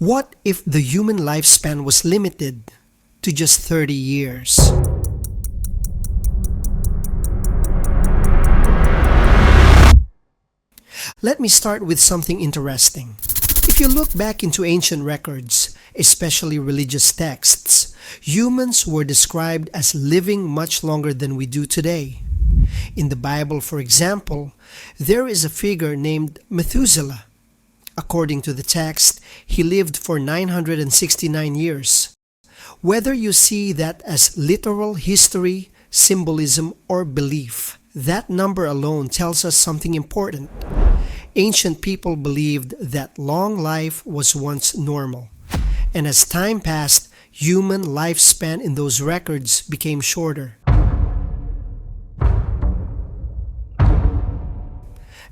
What if the human lifespan was limited to just 30 years? Let me start with something interesting. If you look back into ancient records, especially religious texts, humans were described as living much longer than we do today. In the Bible, for example, there is a figure named Methuselah. According to the text, he lived for 969 years. Whether you see that as literal history, symbolism, or belief, that number alone tells us something important. Ancient people believed that long life was once normal, and as time passed, human lifespan in those records became shorter.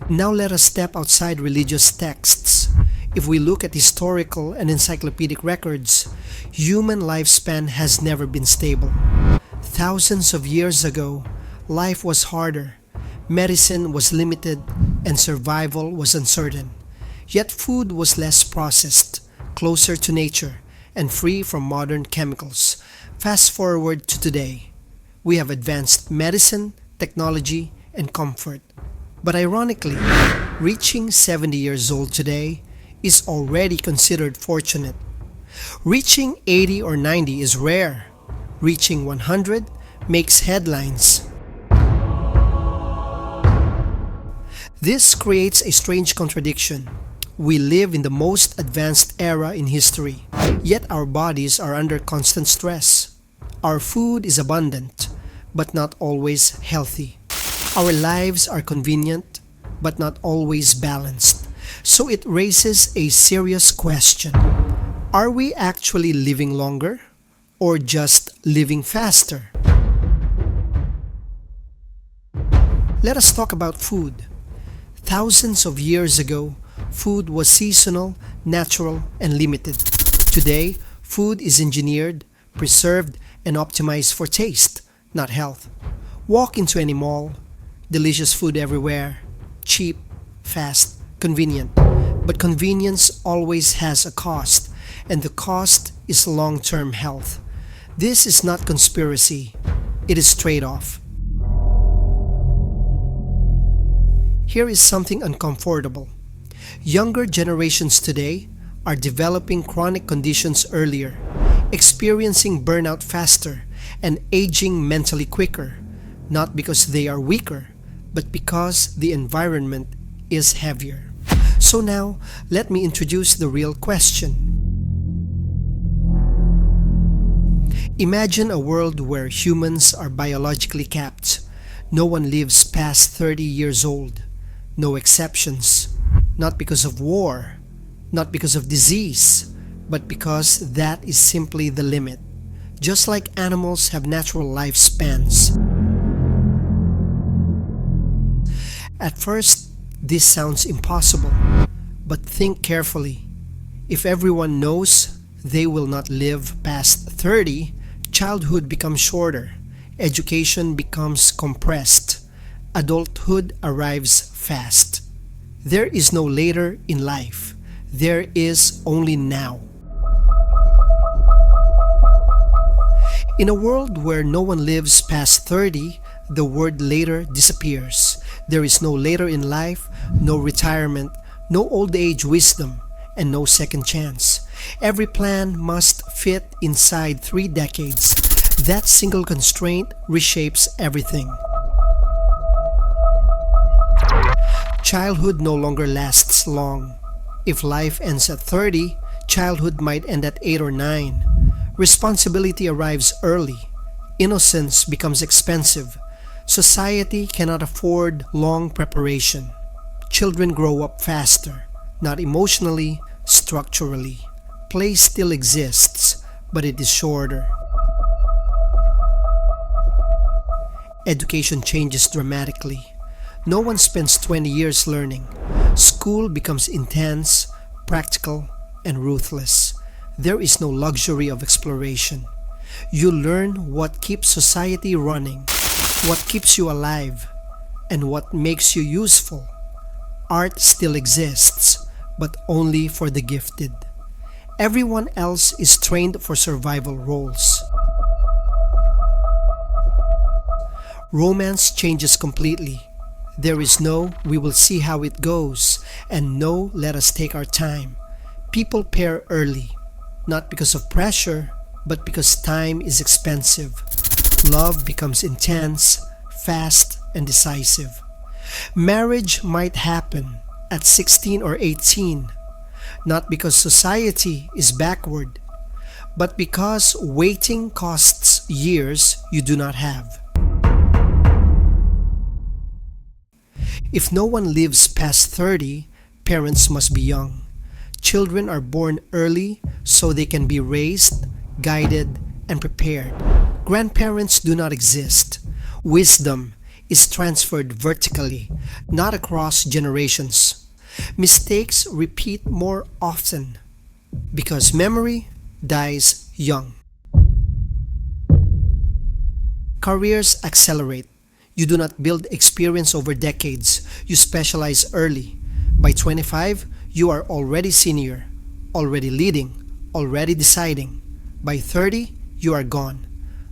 Now let us step outside religious texts. If we look at historical and encyclopedic records, human lifespan has never been stable. Thousands of years ago, life was harder, medicine was limited, and survival was uncertain. Yet food was less processed, closer to nature, and free from modern chemicals. Fast forward to today. We have advanced medicine, technology, and comfort. But ironically, reaching 70 years old today is already considered fortunate. Reaching 80 or 90 is rare. Reaching 100 makes headlines. This creates a strange contradiction. We live in the most advanced era in history, yet our bodies are under constant stress. Our food is abundant, but not always healthy. Our lives are convenient, but not always balanced. So it raises a serious question. Are we actually living longer, or just living faster? Let us talk about food. Thousands of years ago, food was seasonal, natural, and limited. Today, food is engineered, preserved, and optimized for taste, not health. Walk into any mall. Delicious food everywhere. Cheap, fast, convenient. But convenience always has a cost, and the cost is long-term health. This is not conspiracy. It is trade-off. Here is something uncomfortable. Younger generations today are developing chronic conditions earlier, experiencing burnout faster, and aging mentally quicker, not because they are weaker, but because the environment is heavier. So now, let me introduce the real question. Imagine a world where humans are biologically capped. No one lives past 30 years old. No exceptions. Not because of war, not because of disease, but because that is simply the limit. Just like animals have natural lifespans. At first, this sounds impossible, but think carefully. If everyone knows they will not live past 30, childhood becomes shorter, education becomes compressed, adulthood arrives fast. There is no later in life. There is only now. In a world where no one lives past 30, the word later disappears. There is no later in life, no retirement, no old age wisdom, and no second chance. Every plan must fit inside 3 decades. That single constraint reshapes everything. Childhood no longer lasts long. If life ends at 30, childhood might end at 8 or 9. Responsibility arrives early. Innocence becomes expensive. Society cannot afford long preparation. Children grow up faster, not emotionally, structurally. Play still exists, but it is shorter. Education changes dramatically. No one spends 20 years learning. School becomes intense, practical, and ruthless. There is no luxury of exploration. You learn what keeps society running, what keeps you alive, and what makes you useful. Art still exists, but only for the gifted. Everyone else is trained for survival roles. Romance changes completely. There is no, we will see how it goes, and no, let us take our time. People pair early, not because of pressure, but because time is expensive. Love becomes intense, fast, and decisive. Marriage might happen at 16 or 18, not because society is backward, but because waiting costs years you do not have. If no one lives past 30, parents must be young. Children are born early so they can be raised, guided, and prepared. Grandparents do not exist. Wisdom is transferred vertically, not across generations. Mistakes repeat more often because memory dies young. Careers accelerate. You do not build experience over decades. You specialize early. By 25, you are already senior, already leading, already deciding. By 30, you are gone.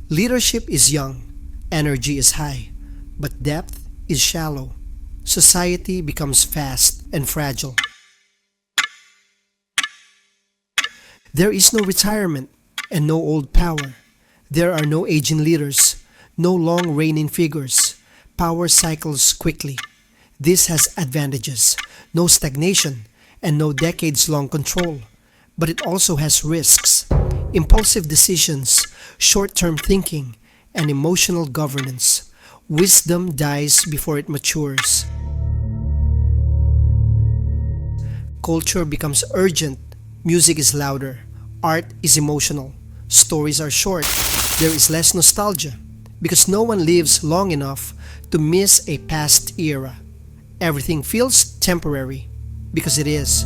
Leadership is young, energy is high, but depth is shallow. Society becomes fast and fragile. There is no retirement and no old power. There are no aging leaders, no long reigning figures. Power cycles quickly. This has advantages, no stagnation, and no decades-long control. But it also has risks, impulsive decisions, short-term thinking, and emotional governance. Wisdom dies before it matures. Culture becomes urgent. Music is louder. Art is emotional. Stories are short. There is less nostalgia because no one lives long enough to miss a past era. Everything feels temporary because it is.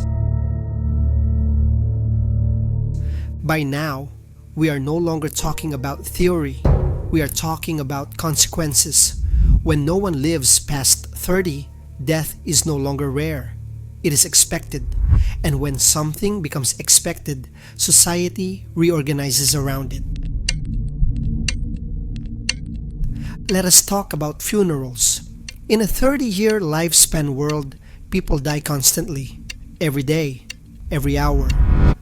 By now, we are no longer talking about theory. We are talking about consequences. When no one lives past 30, death is no longer rare. It is expected. And when something becomes expected, society reorganizes around it. Let us talk about funerals. In a 30-year lifespan world, people die constantly, every day, every hour.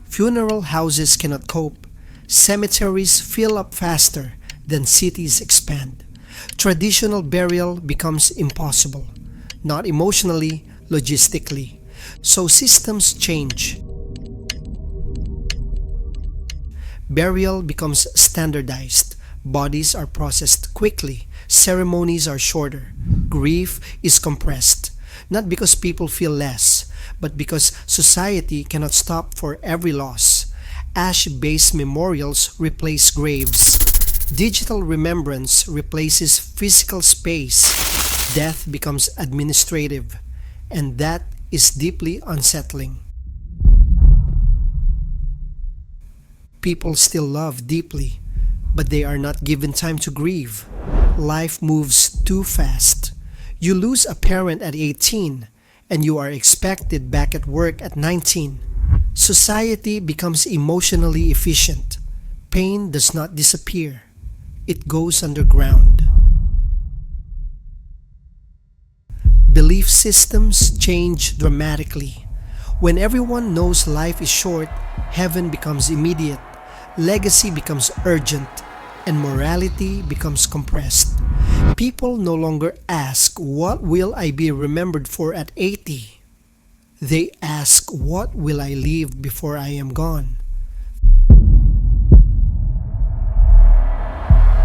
Funeral houses cannot cope. Cemeteries fill up faster than cities expand. Traditional burial becomes impossible, not emotionally, logistically. So systems change. Burial becomes standardized. Bodies are processed quickly. Ceremonies are shorter. Grief is compressed. Not because people feel less, but because society cannot stop for every loss. Ash-based memorials replace graves. Digital remembrance replaces physical space. Death becomes administrative, and that is deeply unsettling. People still love deeply, but they are not given time to grieve. Life moves too fast. You lose a parent at 18, and you are expected back at work at 19. Society becomes emotionally efficient. Pain does not disappear. It goes underground. Belief systems change dramatically. When everyone knows life is short, heaven becomes immediate, legacy becomes urgent, and morality becomes compressed. People no longer ask, "What will I be remembered for at 80?" They ask, "What will I leave before I am gone?"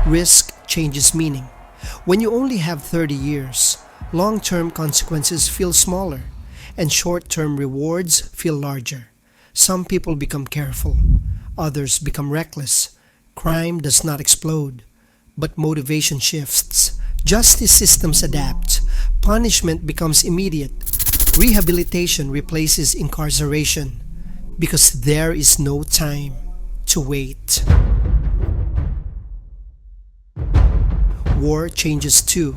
Risk changes meaning. When you only have 30 years, long-term consequences feel smaller, and short-term rewards feel larger. Some people become careful, others become reckless. Crime does not explode, but motivation shifts. Justice systems adapt. Punishment becomes immediate. Rehabilitation replaces incarceration because there is no time to wait. War changes too.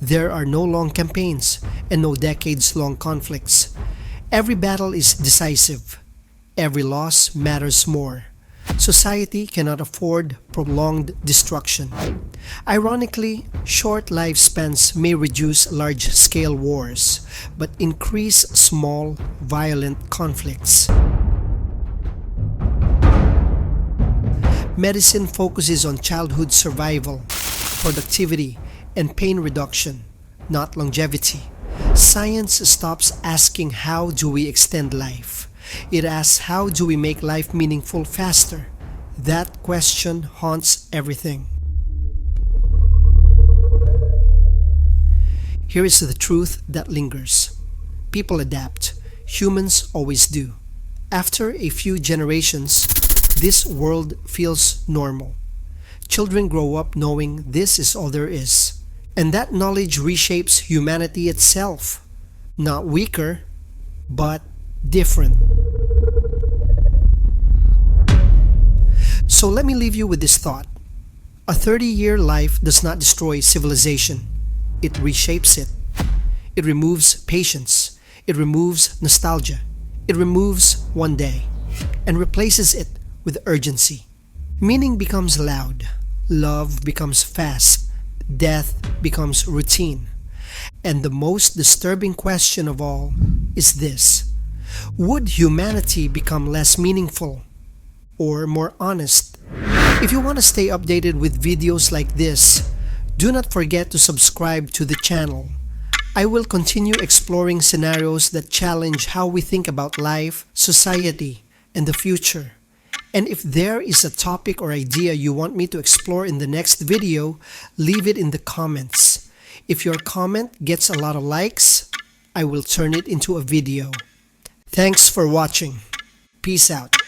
There are no long campaigns and no decades-long conflicts. Every battle is decisive. Every loss matters more. Society cannot afford prolonged destruction. Ironically, short lifespans may reduce large-scale wars, but increase small, violent conflicts. Medicine focuses on childhood survival, productivity, and pain reduction, not longevity. Science stops asking how do we extend life. It asks how do we make life meaningful faster. That question haunts everything. Here is the truth that lingers. People adapt. Humans always do. After a few generations, this world feels normal. Children grow up knowing this is all there is. And that knowledge reshapes humanity itself. Not weaker, but different. So let me leave you with this thought. A 30-year life does not destroy civilization. It reshapes it. It removes patience. It removes nostalgia. It removes one day and replaces it with urgency. Meaning becomes loud. Love becomes fast. Death becomes routine. And the most disturbing question of all is this: would humanity become less meaningful or more honest? If you want to stay updated with videos like this, do not forget to subscribe to the channel. I will continue exploring scenarios that challenge how we think about life, society, and the future. And if there is a topic or idea you want me to explore in the next video, leave it in the comments. If your comment gets a lot of likes, I will turn it into a video. Thanks for watching. Peace out.